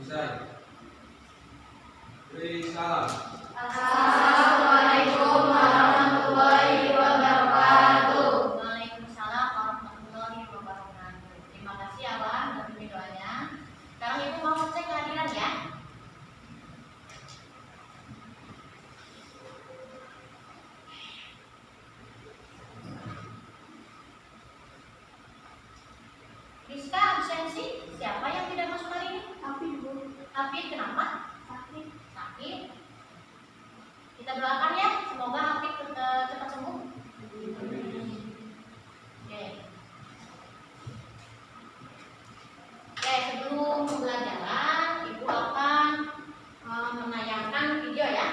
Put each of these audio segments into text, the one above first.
Bisa. Beri salam. Assalamualaikum warahmatullahi wabarakatuh. Waalaikumsalam warahmatullahi wabarakatuh. Terima kasih Abang dan demi doanya. Sekarang Ibu mau cek kehadiran ya. Rizka absensi. Siapa yang tidak masuk hari ini? Tapi Bu, Hafid, kenapa? sakit. Sakit. Kita doakan ya, semoga Hafid cepat sembuh. Oke. Oke, sebelum pembelajaran, Ibu akan menayangkan video ya.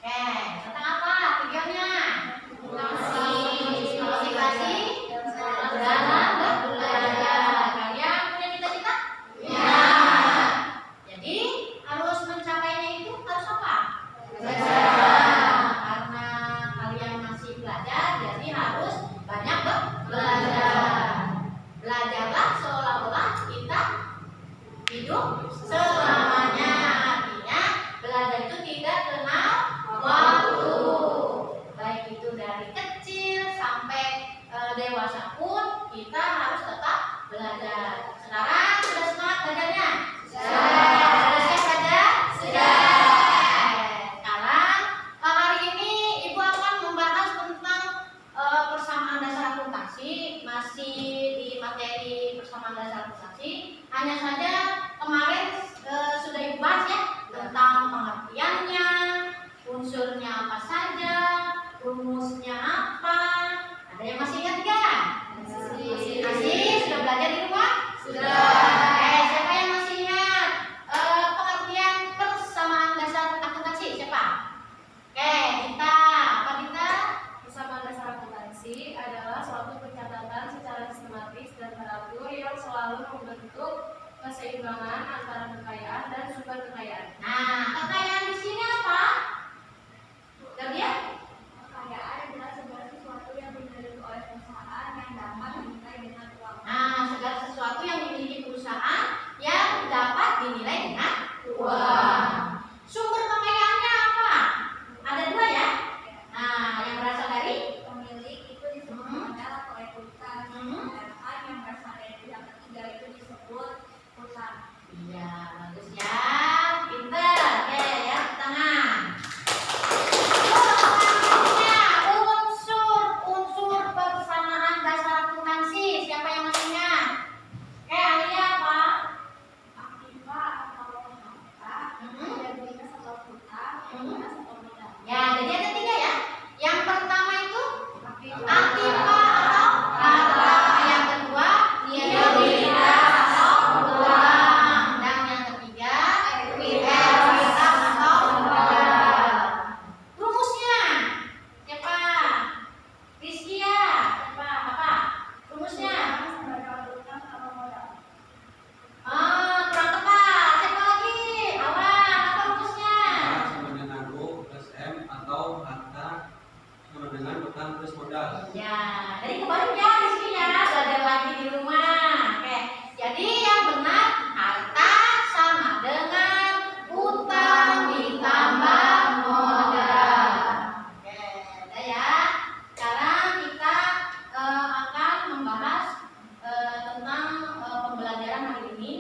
Oke, tentang apa videonya? Motivasi dalam belajar. Kalian punya cita-cita? Ya. Jadi harus mencapainya itu harus apa? Belajar. Karena kalian masih belajar, jadi harus banyak belajar. Belajarlah seolah-olah kita hidup selamanya. Artinya belajar itu tidak kenal waktu. Baik itu dari kecil sampai dewasa pun kita harus tetap belajar. Sekarang sudah semangat belajarnya? Sudah siap belajar? Sudah. Sekarang hari ini Ibu akan membahas tentang persamaan dasar akuntansi. Masih di materi persamaan dasar akuntansi. Hanya saja kemarin sudah Ibu bahas ya tentang pengertiannya, unsurnya apa saja, rumusnya apa. Ada yang masih ingat nggak? Masih? Sudah belajar di rumah? Sudah. Siapa yang masih ingat pengertian persamaan dasar akuntansi? Siapa? Dita. Apa Dita? Persamaan dasar akuntansi adalah suatu pencatatan secara sistematis dan teratur yang selalu membentuk keseimbangan antara kekayaan dan sumber kekayaan. Nah, kekayaan di sini apa? Lihat. Kekayaan adalah segala sesuatu yang dimiliki oleh perusahaan yang dapat dinilai dengan uang. Nah, segala sesuatu yang dimiliki perusahaan yang dapat dinilai dengan uang. Sumber kekayaannya apa? Ada dua ya. Nah, yang berasal dari Pemilik itu disebut modal atau ekuitas, sedangkan yang berasal dari pihak ketiga itu disebut hutang. Iya, bagus ya. Pinter. Oke, ya, tangan. Unsur persamaan dasar akuntansi. Siapa yang masih ingat? Alia apa? Aktiva atau harta, ekuitas atau hutang, ekuitas atau modal. Ya, jadi ada tiga ya. Yang pertama itu Aktiva aktiva atau harta. Yang kedua likuiditas atau uang. Dan yang ketiga ekuitas atau modal. Rumusnya siapa? Rizkia. Siapa? Apa? Rumusnya? Kurang tepat. Siapa lagi? Awan. Apa rumusnya? A sama dengan U plus M atau harta sama dengan utang plus modal. Ya, jadi kembali ya di sini ya, belajar lagi di rumah. Oke, jadi yang benar harta sama dengan utang ditambah modal. Oke, udah ya. Sekarang kita akan membahas tentang pembelajaran hari ini.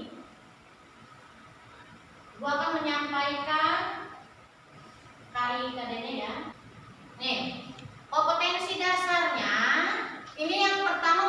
Gua akan menyampaikan KIKD-nya ya. Nih, kompetensi dasarnya ini yang pertama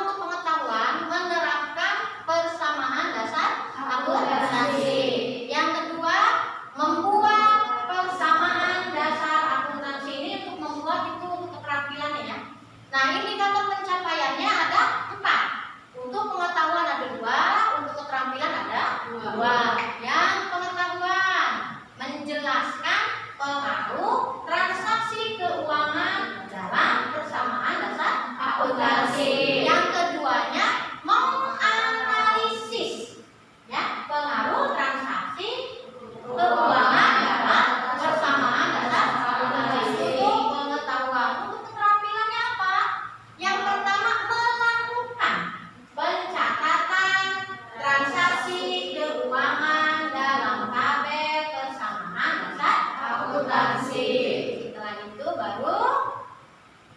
baru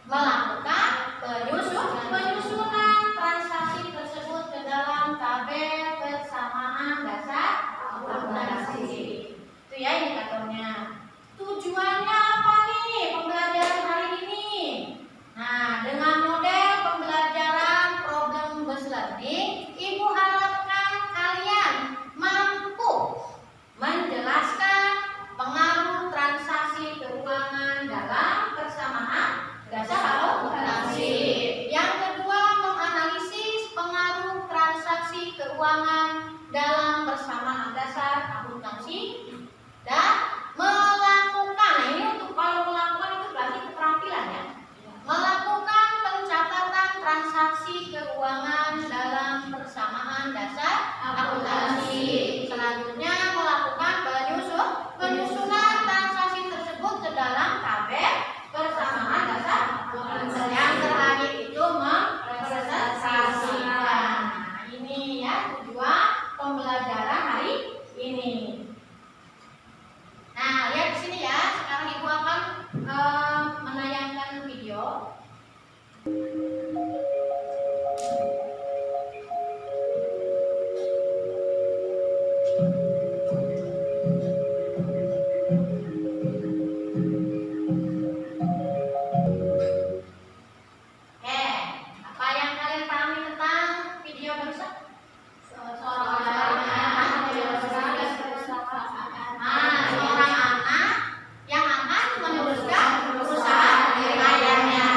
melakukan penyusunan transaksi tersebut ke dalam tabel persamaan dasar akuntansi. Itu ya indikatornya. Tujuannya apa nih pembelajaran hari ini? Nah, dengan model pembelajaran problem based learning, Ibu harapkan kalian mampu menjelaskan pengaruh transaksi keuangan dalam persamaan dasar akuntansi. Yang kedua, menganalisis pengaruh transaksi keuangan dalam persamaan dasar akuntansi dan melakukan, nah ini untuk kalau melakukan itu berarti keterampilan ya, melakukan pencatatan transaksi keuangan dalam persamaan dasar akuntansi. Selanjutnya melakukan penyusunan transaksi tersebut ke dalam tabel persamaan dasar akuntansi. Yang terakhir itu mempresentasikan. Nah, ini ya tujuan pembelajaran hari ini. Nah, lihat di sini ya. Sekarang Ibu akan menayangkan video. Oke, apa yang kalian pahami tentang video barusan? Seorang anak yang akan meneruskan usaha ayahnya.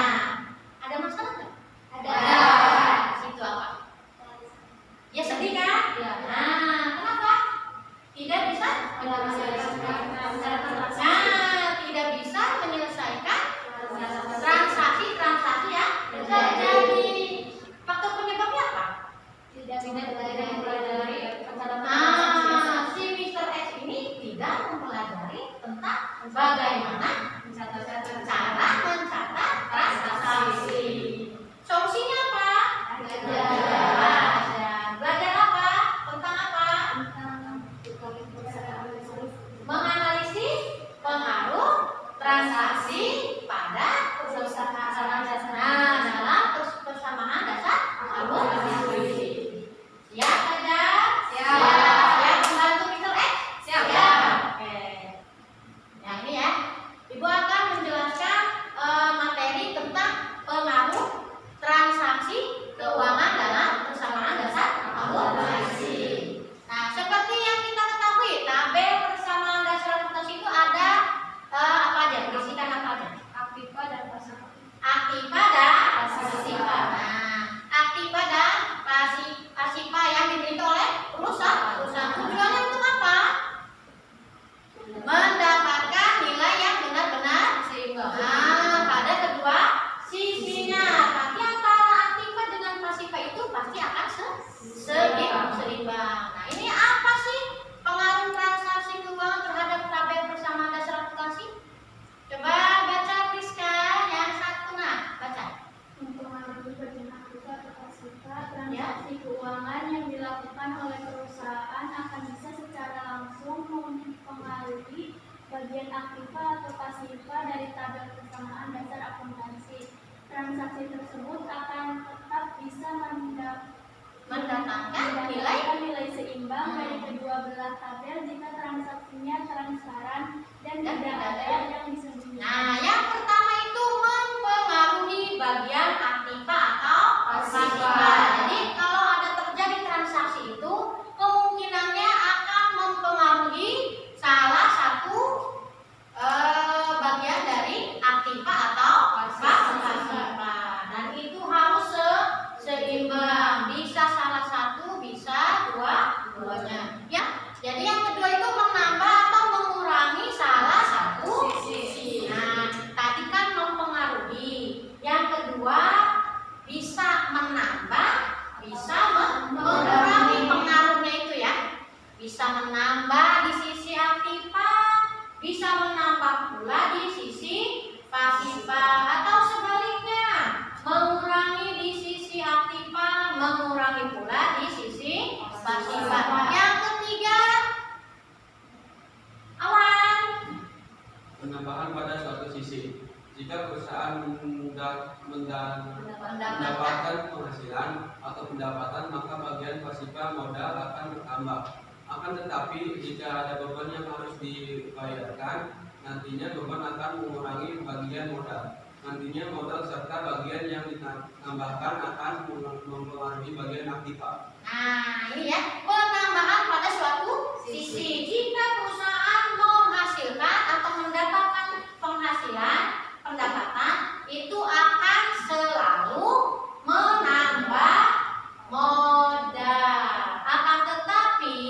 Jika perusahaan mendapatkan penghasilan atau pendapatan, maka bagian pasifan modal akan bertambah. Akan tetapi jika ada beban yang harus dibayarkan, nantinya beban akan mengurangi bagian modal. Nantinya modal serta bagian yang ditambahkan akan mempengaruhi bagian aktiva. Nah, ini ya, penambahan pada suatu sisi. Jika perusahaan menghasilkan atau mendapatkan penghasilan, pendapatan, itu akan selalu menambah modal. Akan tetapi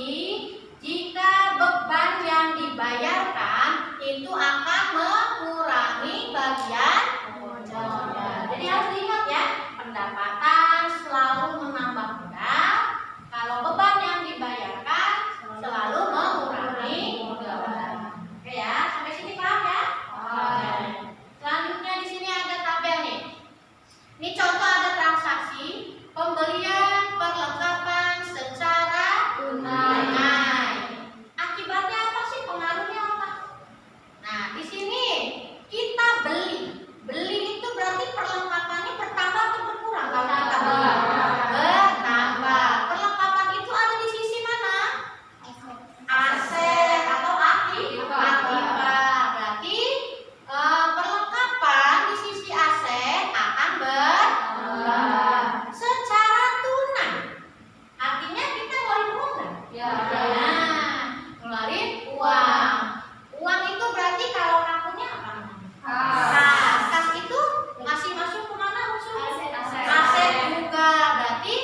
jika beban yang dibayarkan itu akan mengurangi bagian modal. Jadi harus diingat ya, pendapatan selalu menambah modal. Kalau beban yang dibayarkan selalu mengurangi modal. Oke ya, sampai sini paham ya? Oke. Selanjutnya di sini ada tabel nih. Ini contoh ada transaksi pembelian perlengkapan secara tunai. Akibatnya apa sih? Pengaruhnya apa? Nah, di sini kita beli. Beli itu berarti perlengkapannya bertambah atau berkurang? Kalau kita beli bertambah. Perlengkapan itu ada di sisi mana? Aset atau aktiva. Berarti perlengkapan di sisi aset akan bertambah secara tunai. Artinya kita ngeluarin uang nggak? Ya. Nah, ngeluarin uang. Uang itu berarti kalau akunnya apa namanya? Kas itu masih masuk kemana unsur? Aset juga. Berarti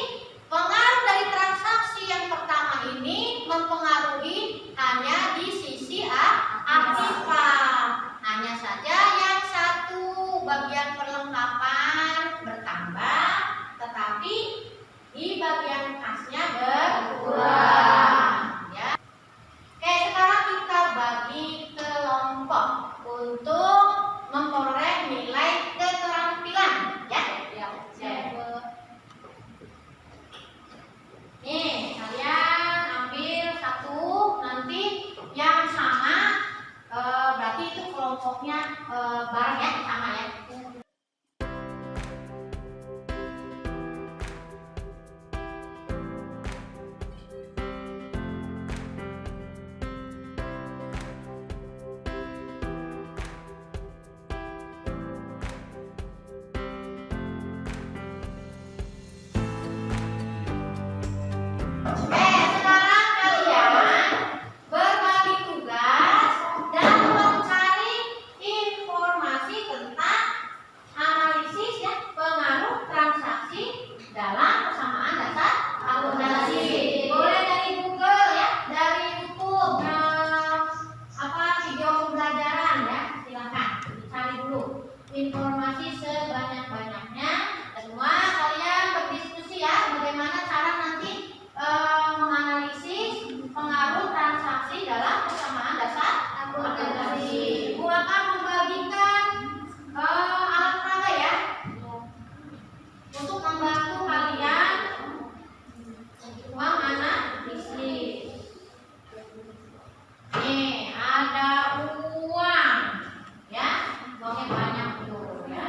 pengaruh dari transaksi yang pertama ini mempengaruhi hanya di sisi aktiva. Hanya saja yang satu bagian perlengkapan bertambah, tetapi di bagian kasnya berkurang. Ya. Oke, sekarang kita bagi kelompok untuk memperoleh nilai keterampilan. Ya. Nih, kalian ambil satu, nanti yang sama berarti itu kelompoknya bareng ya, sama ya. Sekarang kalian berbagi tugas dan mencari informasi tentang analisis ya, pengaruh transaksi dalam persamaan dasar akuntansi. Boleh dari Google ya, dari YouTube, video pembelajaran ya, silakan dicari dulu informasi sebanyak-banyaknya. Semua kalian berdiskusi ya, bagaimana cara nanti menganalisis pengaruh transaksi dalam persamaan dasar akuntansi. Ibu akan membagikan alat peraga ya, untuk membantu kalian menganalisis. Nih ada uang ya, uangnya banyak tuh ya.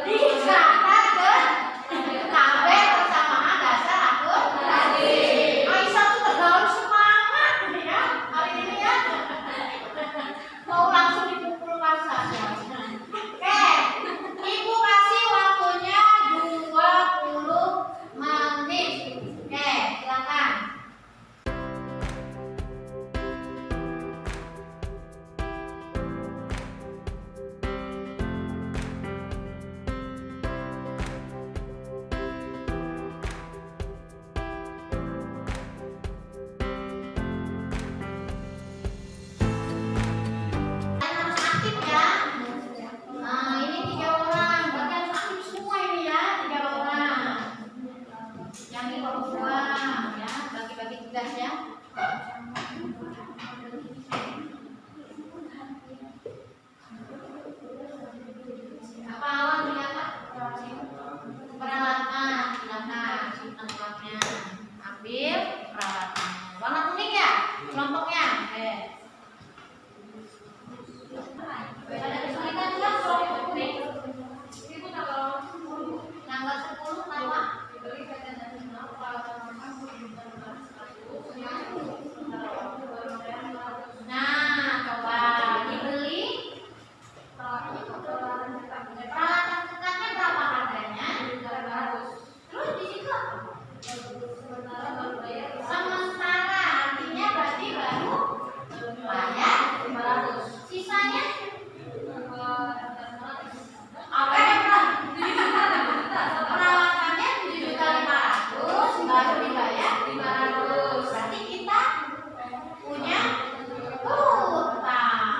dicatat ke tabel persamaan dasar akuntansi. Aisyah tuh tergaul semangat ya hari ini ya. Mau langsung dipukulkan saja. Oke, Ibu kasih waktunya 20 menit. Oke, silakan. Harus aktif ya. Nah, ini 3 orang, berarti harus aktif semua ini ya, 3 orang. Yang ini buang ya, bagi-bagi tugas ya. Apa awal ternyata? Peralatan, silakan simpan uangnya. Ambil peralatan. Warna kuning ya, kelompoknya. Oke. Ada kesulitan nggak kelompok kuning? Tanggal 10 apa? Nah, coba dibeli peralatan cekatnya berapa harganya? Terus di situ sementara artinya berarti baru bayar 500. Sisanya apa ya? Peralatannya 7.500 baru dibayar 500. Berarti kita punya utang.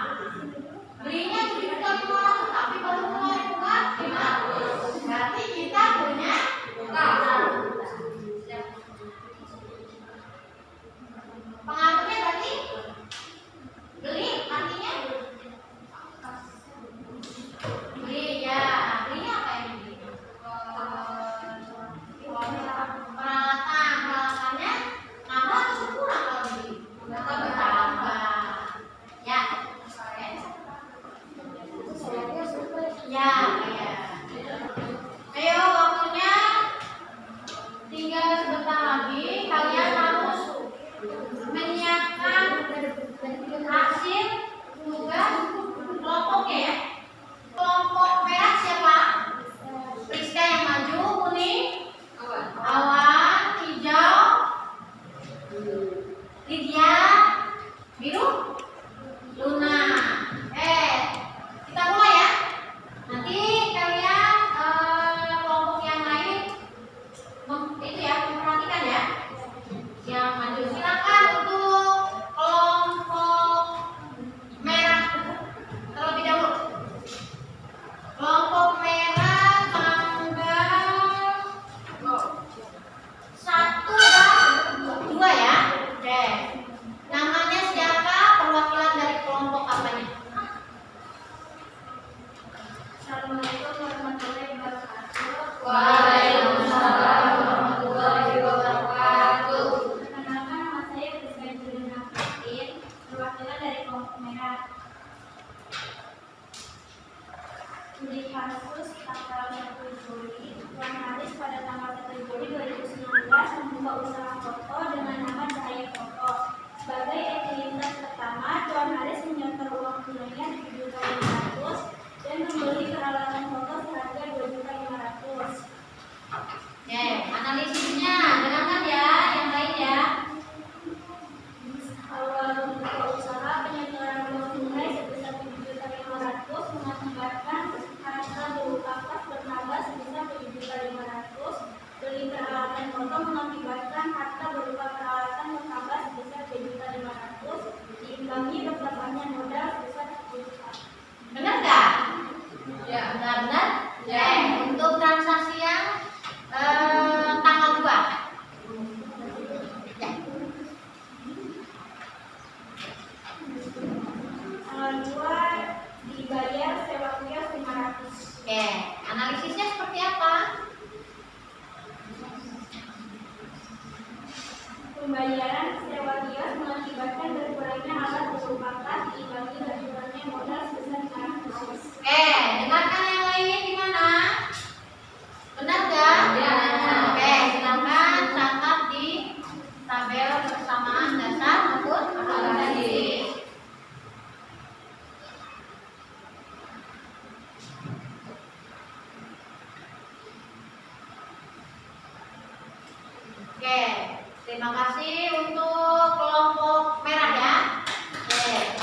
Belinya 7.500 tapi baru ngeluarin uang 500. Berarti kita punya utang. Pengaruhnya berarti beli artinya beli ya. Belinya apa yang dibeli? Peralatannya nambah atau kurang kalau beli? Bertambah. Ya. Oke. Ya, ya. Ayo waktunya tinggal sebentar lagi. Kalian harus menyiapkan hasil tugas kelompoknya ya. Kelompok merah siapa? Priska yang maju, kuning, awan, hijau, Lydia, biru, Luna. Kita mulai ya. Nanti kalian kelompok yang lain itu ya memperhatikan ya. Yang maju silakan untuk kelompok merah terlebih dahulu. Kelompok merah tanggal 1 dan 2 ya. Oke. Namanya siapa? Perwakilan dari kelompok apanya? Assalamualaikum warahmatullahi wabarakatuh. Waalaikumsalam warahmatullahi wabarakatuh. Perkenalkan, nama saya Priska Juliana Fatin, perwakilan dari kelompok merah. Studi kasus tanggal 1 Juli, Tuan Haris pada tanggal 1 Juli 2019 membuka usaha foto dengan nama Cahaya Foto. Sebagai aktivitas pertama, Tuan Haris menyetor uang tunainya 7.500 dan membeli peralatan foto seharga 2.500. Oke, analisisnya dengarkan ya, yang lain ya. Awal membuka usaha, penyetoran uang tunai sebesar 7.500 mengakibatkan harga berupa kas bertambah sebesar 7.500. Beli peralatan foto mengakibatkan harta berupa peralatan bertambah sebesar 7.500. Diimbangi bertambahnya modal sebesar 10 juta. Benar nggak? Ya, benar-benar. Ya. Untuk transaksi yang tanggal 2. Ya. Tanggal 2 dibayar sewa kios 500. Oke, analisisnya seperti apa? Pembayaran sewa kios mengakibatkan berkurangnya alat berupa kas diimbangi berkurangnya modal sebesar 500. Dengarkan yang Oke, terima kasih untuk kelompok merah ya. Oke.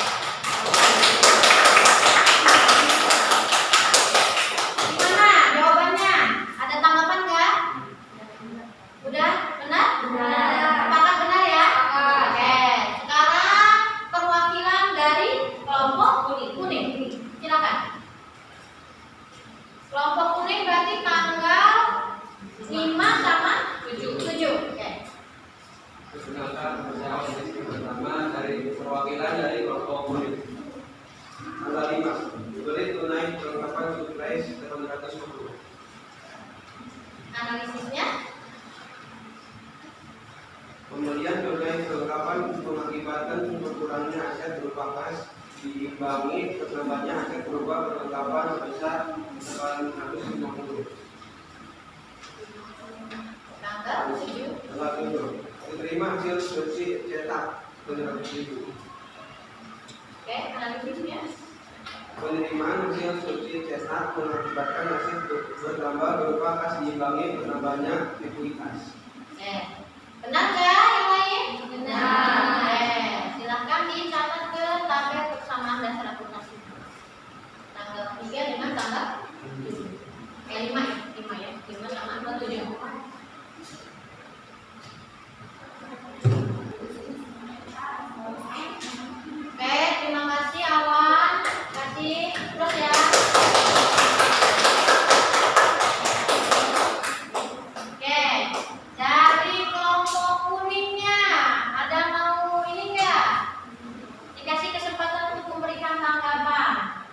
Gimana jawabannya? Ada tanggapan nggak? Udah benar? Benar. Apakah benar ya? Oke. Sekarang perwakilan dari kelompok kuning. Silakan. Kelompok kuning berarti tanggal 5 sama 7. Oke. Perkenalkan, saya sesi pertama dari perwakilan dari kelompok kuning. Tanggal 5, diberi tunai perlengkapan surprise 850. Analisisnya Pembelian tunai perlengkapan mengakibatkan berkurangnya aset berupa kas diimbangi bertambahnya aset berupa perlengkapan sebesar 850. tanggal 7. Tanggal 7, diterima hasil skripsi cetak 700.000. Oke, analisisnya Penerimaan hasil skripsi cetak mengakibatkan aset bertambah berupa kas diimbangi bertambahnya likuiditas. Oke. Benar nggak yang lain? Benar. Oke. Silahkan dicatat ke tabel persamaan dasar akuntansi. Tanggal 3 dengan tanggal 5 ya. 5 sama tanggal 7. Oke, terima kasih Awan. Kasih terus ya. Oke, dari kelompok kuningnya ada mau ini enggak? Dikasih kesempatan untuk memberikan tanggapan.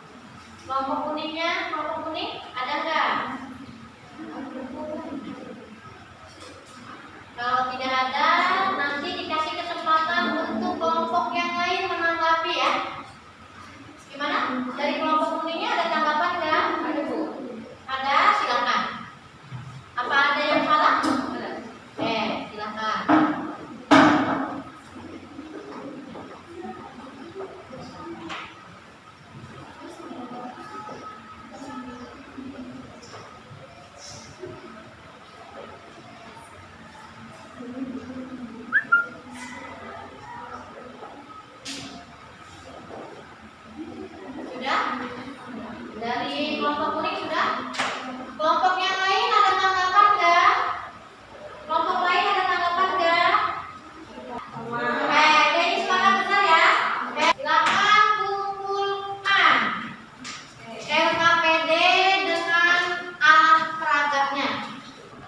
Kelompok kuningnya, kelompok kuning ada enggak? Kalau tidak ada, nanti dikasih kesempatan untuk kelompok yang lain menanggapi ya. Gimana? Dari kelompok kuningnya ada tanggapan enggak? Ada Bu. Ada, silakan. Apa ada yang salah? Oke, silakan. Sudah? Dari kelompok kuning sudah? Kelompok yang lain ada tanggapan enggak? Kelompok lain ada tanggapan enggak? Oke, ini sepakat benar ya? Oke, silakan kumpulkan LKPD dengan alat peragatnya.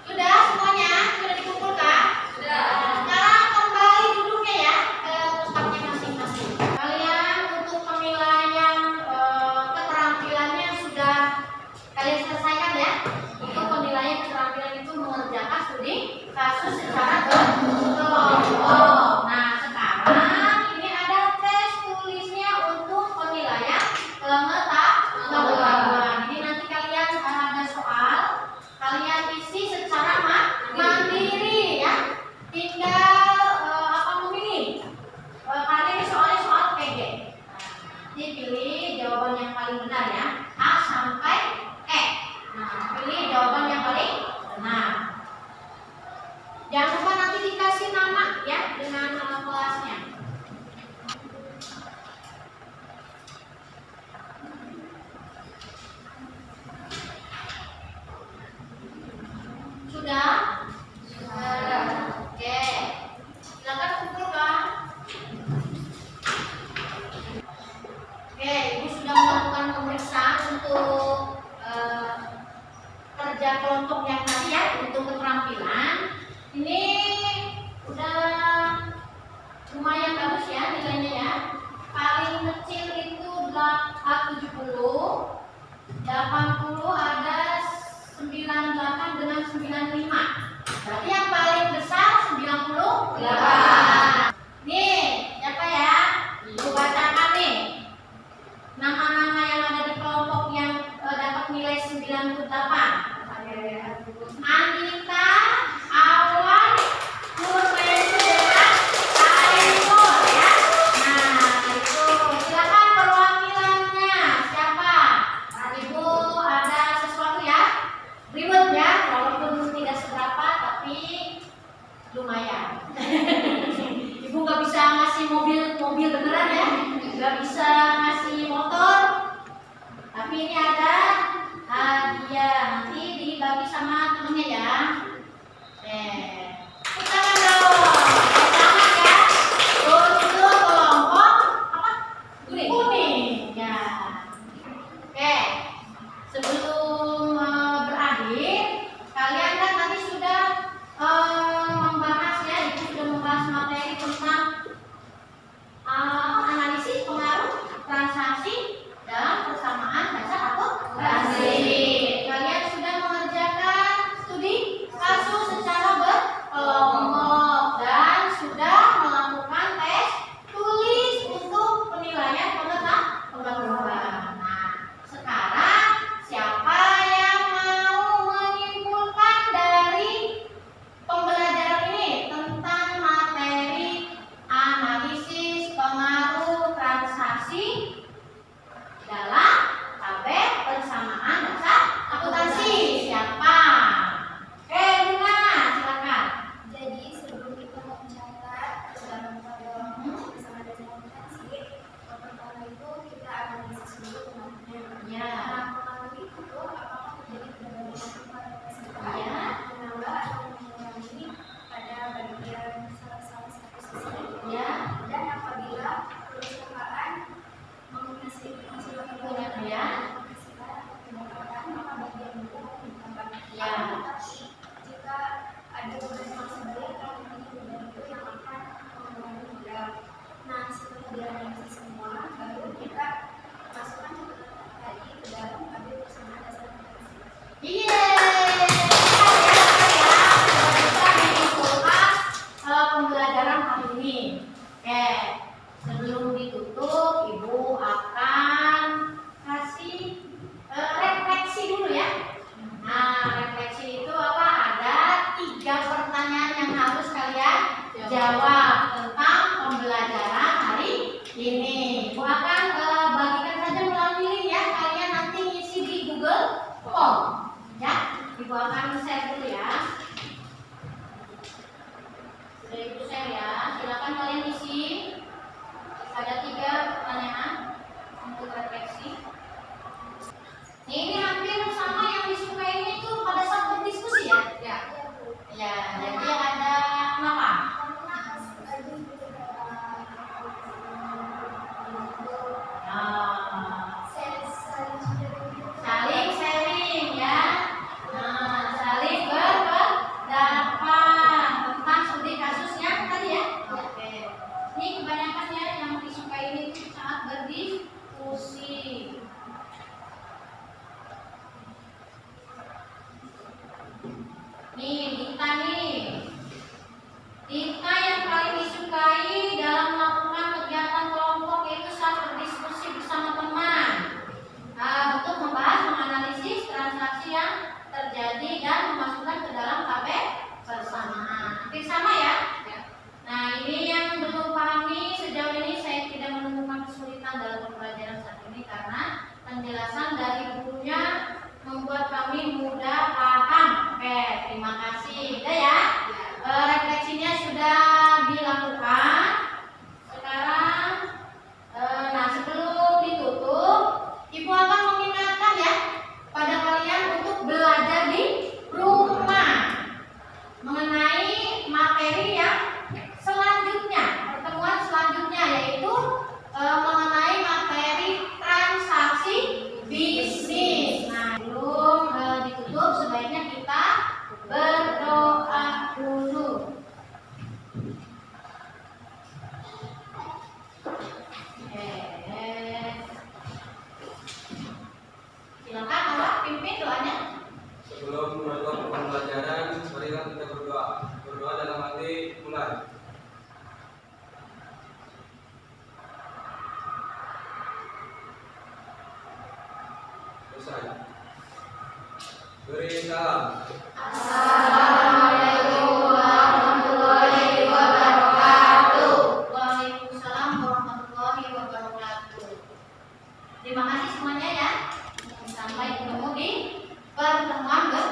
Sudah semuanya? Sudah dikumpulkan? Sudah. Sekarang kembali duduknya ya ke tempatnya masing-masing. Kalian untuk penilaian keterampilannya sudah kalian selesaikan ya. Untuk penilaian keterampilan itu mengerjakan studi kasus secara kelompok. Nah, sekarang ini ada tes tulisnya untuk penilaian pengetahuan. Ini nanti kalian ada soal, kalian isi secara mandiri ya. Tinggal memilih. Karena ini soalnya soal PG. Dipilih jawaban yang paling benar ya, A sampai E. Nah, pilih jawaban yang paling benar. Jangan lupa nanti dikasih nama ya dengan nama kelasnya. Sudah? Sudah. Oke. Silakan kumpulkan. Oke, Ibu sudah melakukan pemeriksaan untuk kerja kelompok yang tadi ya, untuk keterampilan. Ini udah lumayan bagus ya nilainya ya. Paling kecil itu 70, 80 ada 98 dengan 95. Berarti yang paling besar 98. Nih, siapa ya? Ibu bacakan nih. Nama-nama yang ada di kelompok yang dapat nilai 98. Andika, Awan, Nurmeni dengan Ainur ya. Nah, itu silakan perwakilannya siapa? Ibu ada sesuatu ya? Ribet ya, walaupun tidak seberapa tapi lumayan. kami mudah paham. Oke, terima kasih. Udah ya. Refleksinya sudah dilakukan. Sekarang, nah sebelum ditutup, Ibu akan mengingatkan ya pada kalian untuk belajar di rumah mengenai materi yang selanjutnya, pertemuan selanjutnya, yaitu mengenai materi transaksi bisnis. Nah, belum ditutup, sebaiknya kita berdoa dulu. Silakan Allah pimpin doanya. Sebelum menutup pembelajaran, marilah kita berdoa. Berdoa dalam hati, mulai. Selesai. Beri salam. Assalamualaikum warahmatullahi wabarakatuh. Waalaikumsalam warahmatullahi wabarakatuh. Terima kasih semuanya ya. Sampai ketemu di pertemuan berikutnya.